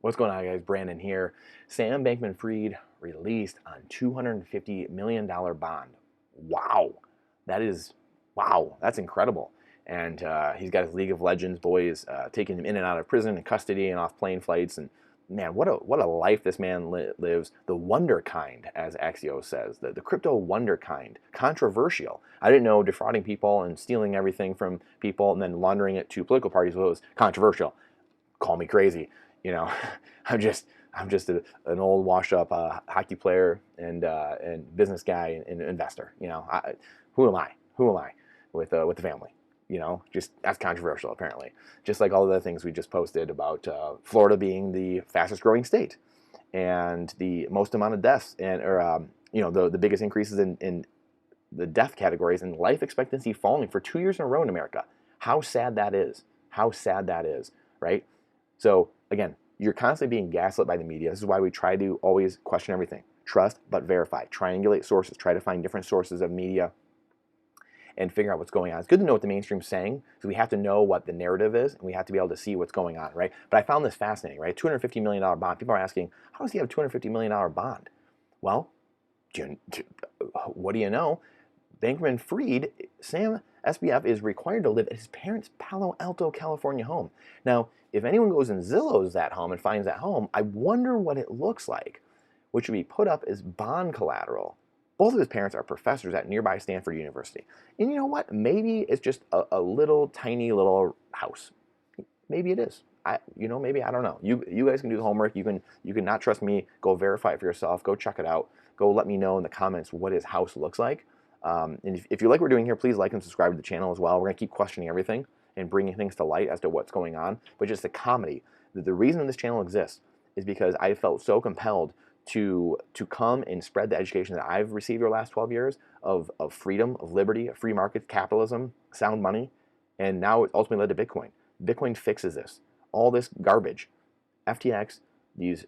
What's going on, guys? Brandon here. Sam Bankman-Fried released on $250 million bond. Wow. That is, wow, that's incredible. And he's got his League of Legends boys taking him in and out of prison and custody and off plane flights. And man, what a life this man lives. The wonder kind, as Axios says, the crypto wonder kind. Controversial. I didn't know defrauding people and stealing everything from people and then laundering it to political parties was controversial. Call me crazy, you know. I'm just an old washed up hockey player and business guy and investor. Who am I? Who am I with the family? Just that's controversial apparently. Just like all the things we just posted about Florida being the fastest growing state and the most amount of deaths or the biggest increases in the death categories and life expectancy falling for 2 years in a row in America. How sad that is. How sad that is, right? So again, you're constantly being gaslit by the media. This is why we try to always question everything. Trust but verify. Triangulate sources. Try to find different sources of media and figure out what's going on. It's good to know what the mainstream's saying, because we have to know what the narrative is, and we have to be able to see what's going on, right? But I found this fascinating, right? $250 million bond. People are asking, how does he have a $250 million bond? Well, what do you know? Bankman-Fried, Sam SBF, is required to live at his parents' Palo Alto, California home. Now, if anyone goes and Zillows that home and finds that home, I wonder what it looks like, which would be put up as bond collateral. Both of his parents are professors at nearby Stanford University. And you know what? Maybe it's just a little tiny little house. Maybe it is. Maybe, I don't know. You guys can do the homework. You can not trust me. Go verify it for yourself. Go check it out. Go let me know in the comments what his house looks like. And if you like what we're doing here, please like and subscribe to the channel as well. We're going to keep questioning everything and bringing things to light as to what's going on. But just the comedy. The reason this channel exists is because I felt so compelled to come and spread the education that I've received over the last 12 years of freedom, of liberty, of free market capitalism, sound money, and now it ultimately led to Bitcoin. Bitcoin fixes this. All this garbage, FTX, these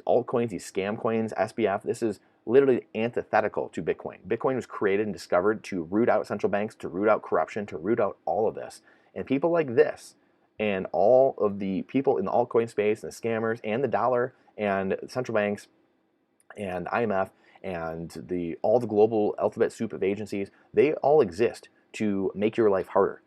altcoins, these scam coins, SBF, this is literally antithetical to Bitcoin. Bitcoin was created and discovered to root out central banks, to root out corruption, to root out all of this. And people like this and all of the people in the altcoin space and the scammers and the dollar and central banks and IMF and all the global alphabet soup of agencies, they all exist to make your life harder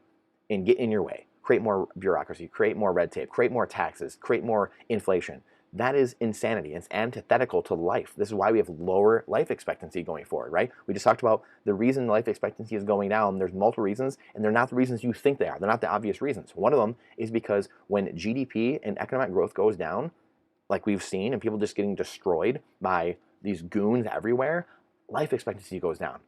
and get in your way, create more bureaucracy, create more red tape, create more taxes, create more inflation. That is insanity. It's antithetical to life. This is why we have lower life expectancy going forward, right? We just talked about the reason life expectancy is going down. There's multiple reasons, and they're not the reasons you think they are. They're not the obvious reasons. One of them is because when GDP and economic growth goes down, like we've seen, and people just getting destroyed by these goons everywhere, life expectancy goes down.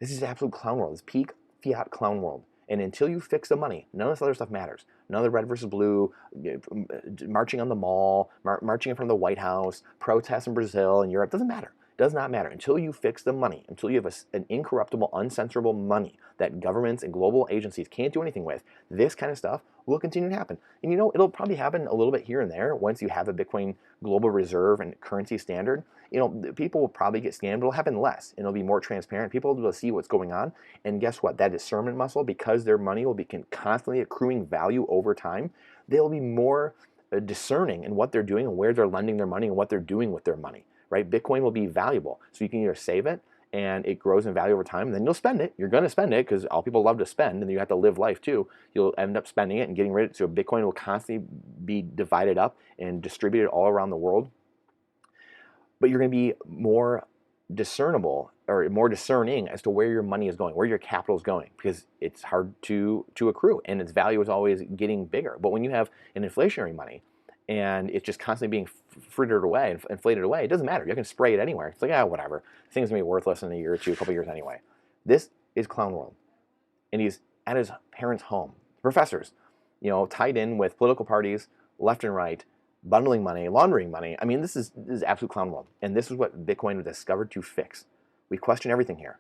This is absolute clown world. It's peak fiat clown world. And until you fix the money, none of this other stuff matters. None of the red versus blue, marching on the mall, marching in front of the White House, protests in Brazil and Europe, doesn't matter. Does not matter. Until you fix the money, until you have an incorruptible, uncensorable money that governments and global agencies can't do anything with, this kind of stuff will continue to happen. And it'll probably happen a little bit here and there once you have a Bitcoin global reserve and currency standard. People will probably get scammed, but it'll happen less, and it'll be more transparent. People will be able to see what's going on, and guess what? That discernment muscle, because their money will be constantly accruing value over time, they'll be more discerning in what they're doing and where they're lending their money and what they're doing with their money, right? Bitcoin will be valuable, so you can either save it and it grows in value over time, and then you'll spend it. You're going to spend it because all people love to spend, and you have to live life too. You'll end up spending it and getting rid of it, so Bitcoin will constantly be divided up and distributed all around the world. But you're going to be more discernible or more discerning as to where your money is going, where your capital is going, because it's hard to accrue and its value is always getting bigger. But when you have an inflationary money and it's just constantly being frittered away and inflated away, it doesn't matter. You can spray it anywhere. It's like, whatever. The thing's going to be worthless in a year or two, a couple years anyway. This is clown world. And he's at his parents' home. Professors, tied in with political parties, left and right, bundling money, laundering money. I mean, this is absolute clown world. And this is what Bitcoin was discovered to fix. We question everything here.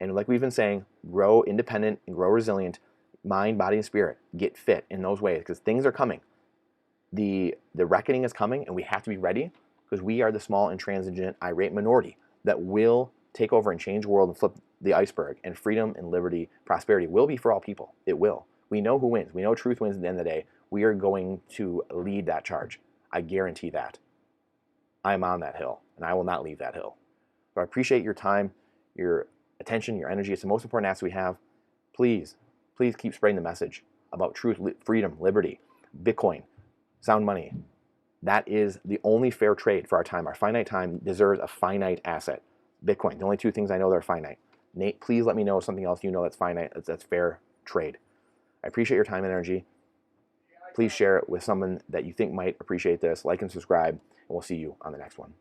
And like we've been saying, grow independent and grow resilient, mind, body, and spirit. Get fit in those ways because things are coming. The reckoning is coming, and we have to be ready because we are the small, intransigent, irate minority that will take over and change the world and flip the iceberg. And freedom and liberty, prosperity will be for all people. It will. We know who wins. We know truth wins at the end of the day. We are going to lead that charge. I guarantee that. I'm on that hill, and I will not leave that hill. So I appreciate your time, your attention, your energy. It's the most important asset we have. Please, please keep spreading the message about truth, freedom, liberty, Bitcoin, sound money. That is the only fair trade for our time. Our finite time deserves a finite asset. Bitcoin, the only two things I know that are finite. Nate, please let me know something else you know that's finite, that's fair trade. I appreciate your time and energy. Please share it with someone that you think might appreciate this. Like and subscribe, and we'll see you on the next one.